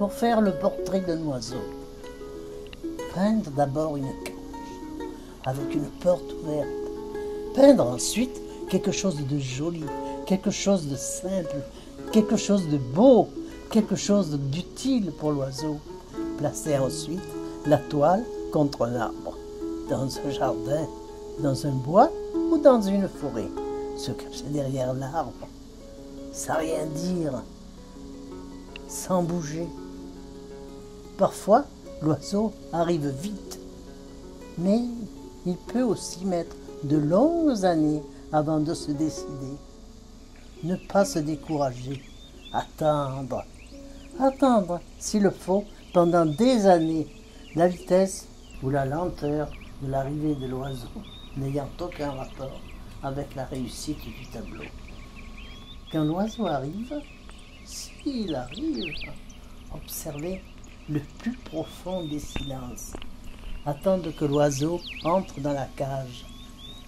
Pour faire le portrait d'un oiseau, peindre d'abord une cage avec une porte ouverte. Peindre ensuite quelque chose de joli, quelque chose de simple, quelque chose de beau, quelque chose d'utile pour l'oiseau. Placer ensuite la toile contre un arbre, dans un jardin, dans un bois ou dans une forêt. Se cacher derrière l'arbre, sans rien dire, sans bouger. Parfois, l'oiseau arrive vite, mais il peut aussi mettre de longues années avant de se décider. Ne pas se décourager, attendre s'il le faut pendant des années, la vitesse ou la lenteur de l'arrivée de l'oiseau n'ayant aucun rapport avec la réussite du tableau. Quand l'oiseau arrive, s'il arrive, observez le plus profond des silences. Attendre que l'oiseau entre dans la cage.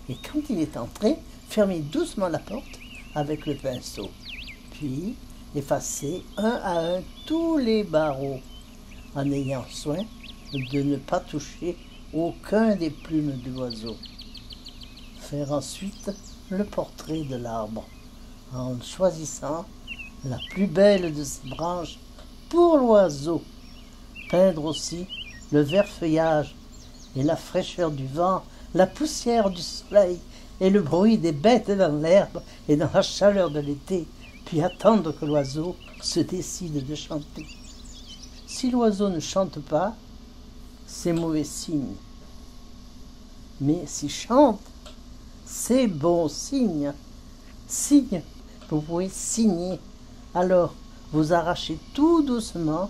Et quand il est entré, fermez doucement la porte avec le pinceau. Puis, effacez un à un tous les barreaux, en ayant soin de ne pas toucher aucun des plumes de l'oiseau. Faire ensuite le portrait de l'arbre, en choisissant la plus belle de ses branches pour l'oiseau. Peindre aussi le vert feuillage et la fraîcheur du vent, la poussière du soleil et le bruit des bêtes dans l'herbe et dans la chaleur de l'été, puis attendre que l'oiseau se décide de chanter. Si l'oiseau ne chante pas, c'est mauvais signe. Mais s'il chante, c'est bon signe. Signe, vous pouvez signer. Alors, vous arrachez tout doucement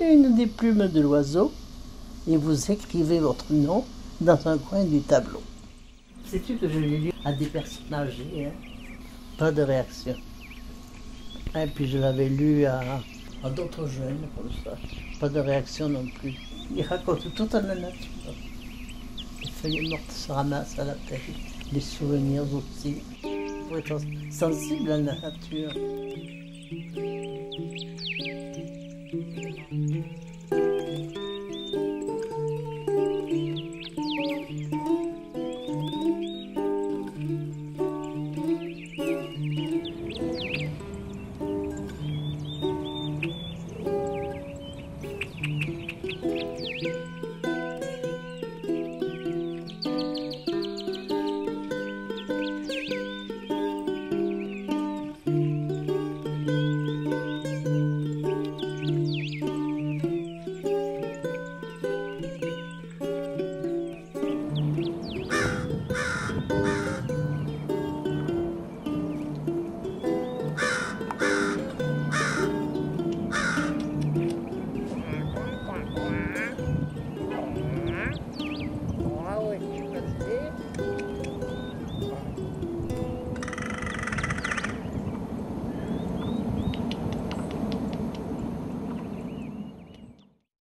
une des plumes de l'oiseau et vous écrivez votre nom dans un coin du tableau. Sais-tu que je l'ai lu à des personnes âgées, hein? Pas de réaction. Et puis je l'avais lu à d'autres jeunes comme ça. Pas de réaction non plus. Il raconte toute la nature. Les feuilles mortes se ramassent à la tête. Les souvenirs aussi. Il faut être sensible à la nature.